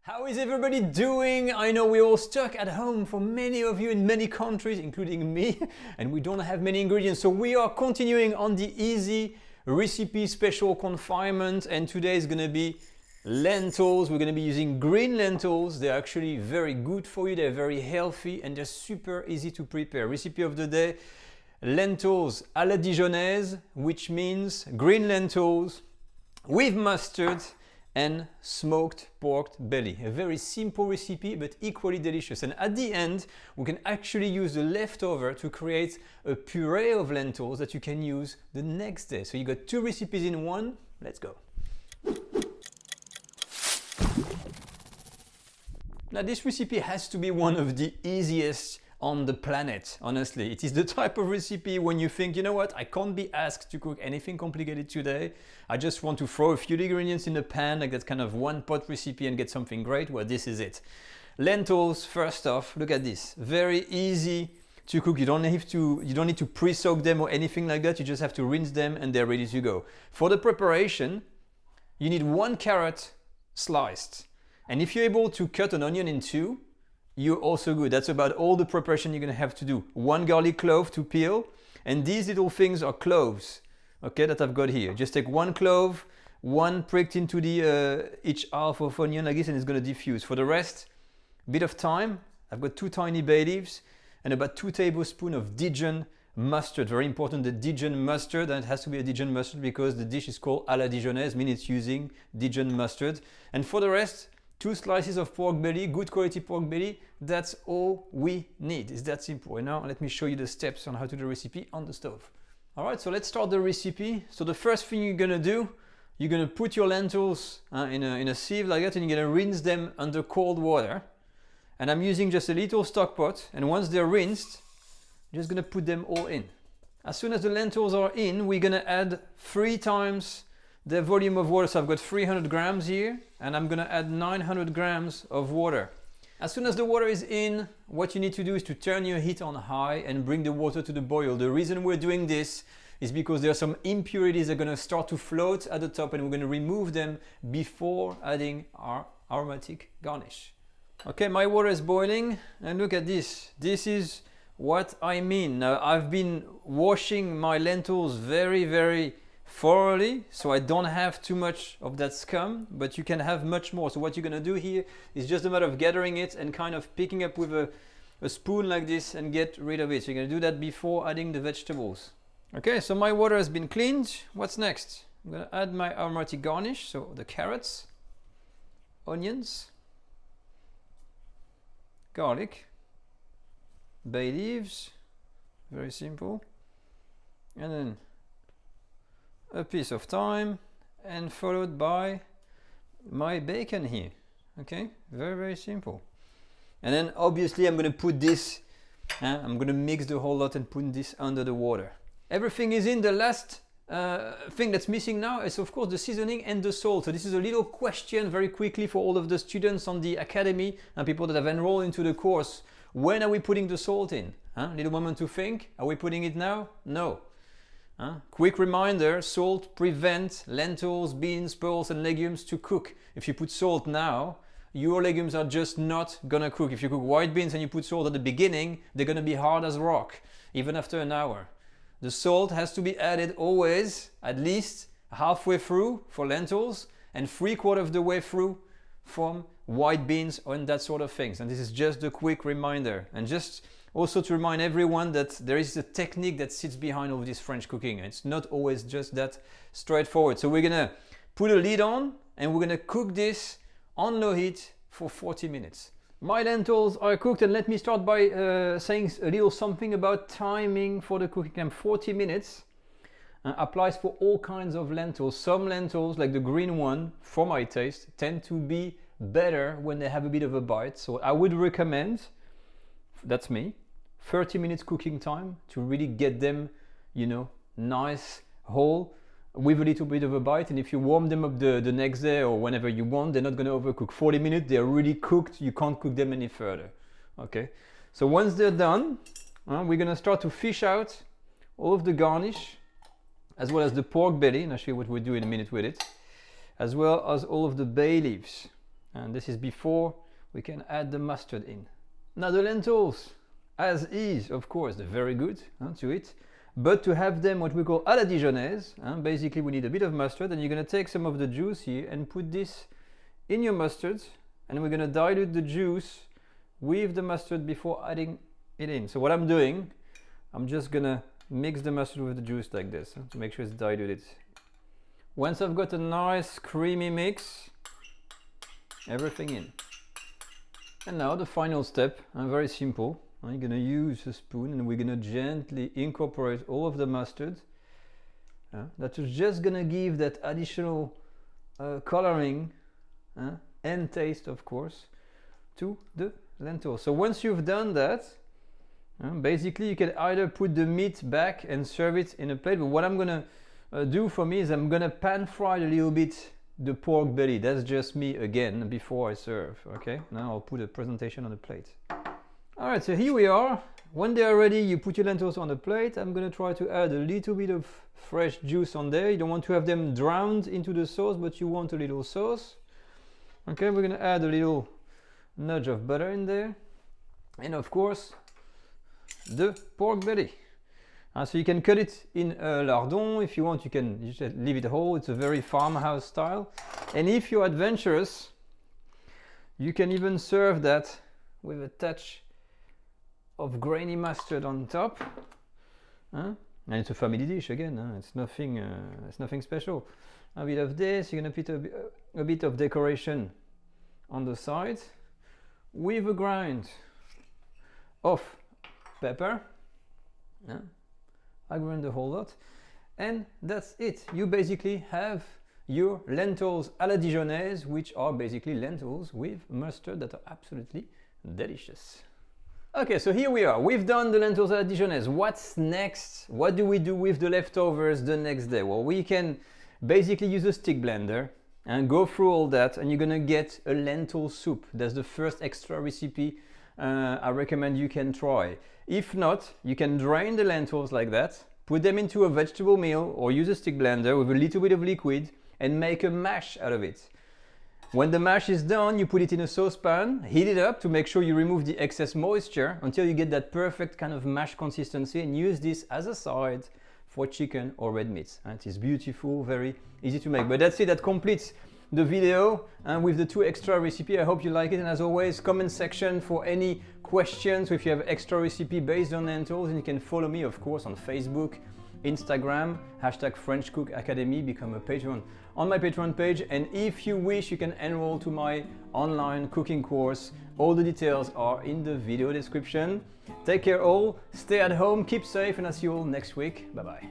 How is everybody doing? I know we're all stuck at home for many of you in many countries, including me, and we don't have many ingredients. So we are continuing on the easy recipe special confinement, and today is going to be lentils. We're going to be using green lentils. They're actually very good for you. They're very healthy and they're super easy to prepare. Recipe of the day, lentils à la Dijonnaise, which means green lentils with mustard and smoked pork belly. A very simple recipe, but equally delicious. And at the end, we can actually use the leftover to create a puree of lentils that you can use the next day. So you got two recipes in one. Let's go. Now this recipe has to be one of the easiest on the planet, honestly. It is the type of recipe when you think, you know what, I can't be asked to cook anything complicated today. I just want to throw a few ingredients in the pan, like that kind of one pot recipe and get something great. Well, this is it. Lentils, first off, look at this. Very easy to cook. You don't need to pre-soak them or anything like that. You just have to rinse them and they're ready to go. For the preparation, you need 1 carrot sliced. And if you're able to cut an onion in 2, you're also good. That's about all the preparation you're gonna have to do. 1 garlic clove to peel, and these little things are cloves, okay, that I've got here. Just take 1 clove, 1 pricked into the each half of onion like this, and it's gonna diffuse. For the rest, a bit of thyme. I've got 2 tiny bay leaves, and about 2 tablespoons of Dijon mustard. Very important, the Dijon mustard, and it has to be a Dijon mustard because the dish is called à la Dijonnaise, meaning it's using Dijon mustard. And for the rest, 2 slices of pork belly, good quality pork belly. That's all we need. It's that simple. And now let me show you the steps on how to do the recipe on the stove. All right, so let's start the recipe. So the first thing you're gonna do, you're gonna put your lentils in a sieve like that, and you're gonna rinse them under cold water. And I'm using just a little stock pot, and once they're rinsed, I'm just gonna put them all in. As soon as the lentils are in, we're gonna add 3 times the volume of water. So I've got 300 grams here, and I'm gonna add 900 grams of water. As soon as the water is in, what you need to do is to turn your heat on high and bring the water to the boil. The reason we're doing this is because there are some impurities that are gonna start to float at the top, and we're gonna remove them before adding our aromatic garnish. Okay, my water is boiling, and look at this. This is what I mean. Now, I've been washing my lentils very thoroughly, so I don't have too much of that scum, but you can have much more. So what you're gonna do here is just a matter of gathering it and kind of picking up with a spoon like this and get rid of it. So you're gonna do that before adding the vegetables. Okay, so my water has been cleaned. What's next? I'm gonna add my aromatic garnish, so the carrots, onions, garlic, bay leaves, very simple, and then a piece of thyme, and followed by my bacon here. Okay, very simple. And then obviously I'm going to put this, I'm going to mix the whole lot and put this under the water. Everything is in. The last thing that's missing now is of course the seasoning and the salt. So this is a little question very quickly for all of the students on the academy and people that have enrolled into the course. When are we putting the salt in? Little moment to think. Are we putting it now? No. Quick reminder, salt prevents lentils, beans, pearls and legumes to cook. If you put salt now, your legumes are just not gonna cook. If you cook white beans and you put salt at the beginning, they're gonna be hard as rock, even after an hour. The salt has to be added always, at least halfway through for lentils and 3/4 of the way through from white beans and that sort of things. And this is just a quick reminder. And just also to remind everyone that there is a technique that sits behind all this French cooking. It's not always just that straightforward. So we're gonna put a lid on and we're gonna cook this on low heat for 40 minutes. My lentils are cooked, and let me start by saying a little something about timing for the cooking time. 40 minutes applies for all kinds of lentils. Some lentils, like the green one, for my taste, tend to be better when they have a bit of a bite. So I would recommend, that's me, 30 minutes cooking time to really get them, you know, nice, whole, with a little bit of a bite. And if you warm them up the next day or whenever you want, they're not going to overcook. 40 minutes, they're really cooked. You can't cook them any further. Okay, so once they're done, we're going to start to fish out all of the garnish, as well as the pork belly, and I'll show you what we'll do in a minute with it, as well as all of the bay leaves. And this is before we can add the mustard in. Now the lentils, as is, of course, they're very good to eat. But to have them what we call à la Dijonnaise, basically we need a bit of mustard, and you're going to take some of the juice here and put this in your mustard, and we're going to dilute the juice with the mustard before adding it in. So what I'm doing, I'm just going to mix the mustard with the juice like this to make sure it's diluted. Once I've got a nice creamy mix, everything in. And now the final step, very simple. I'm going to use a spoon and we're going to gently incorporate all of the mustard. That is just going to give that additional coloring and taste, of course, to the lentils. So once you've done that, basically you can either put the meat back and serve it in a plate, but what I'm going to do for me is I'm going to pan fry a little bit the pork belly. That's just me again before I serve. Okay, now I'll put a presentation on the plate. All right, so here we are. When they are ready, you put your lentils on the plate. I'm going to try to add a little bit of fresh juice on there. You don't want to have them drowned into the sauce, but you want a little sauce. Okay, we're going to add a little nudge of butter in there. And of course, the pork belly. So you can cut it in lardon. If you want, you can just leave it whole. It's a very farmhouse style. And if you're adventurous, you can even serve that with a touch of grainy mustard on top, and it's a family dish again. It's nothing special. A bit of this. You're gonna put a bit of decoration on the side with a grind of pepper. I grind a whole lot, and that's it. You basically have your lentils à la Dijonnaise, which are basically lentils with mustard that are absolutely delicious. Okay, so here we are. We've done the lentils à la Dijonnaise. What's next? What do we do with the leftovers the next day? Well, we can basically use a stick blender and go through all that, and you're gonna get a lentil soup. That's the first extra recipe I recommend you can try. If not, you can drain the lentils like that, put them into a vegetable meal, or use a stick blender with a little bit of liquid and make a mash out of it. When the mash is done, you put it in a saucepan, heat it up to make sure you remove the excess moisture until you get that perfect kind of mash consistency, and use this as a side for chicken or red meat. And it is beautiful, very easy to make. But that's it, that completes the video with the 2 extra recipe. I hope you like it, and as always, comment section for any questions, if you have extra recipe based on lentils. And you can follow me, of course, on Facebook, Instagram, #French Cook Academy, become a patron on my Patreon page, and if you wish, you can enroll to my online cooking course. All the details are in the video description. Take care all, stay at home, keep safe, and I'll see you all next week. Bye bye.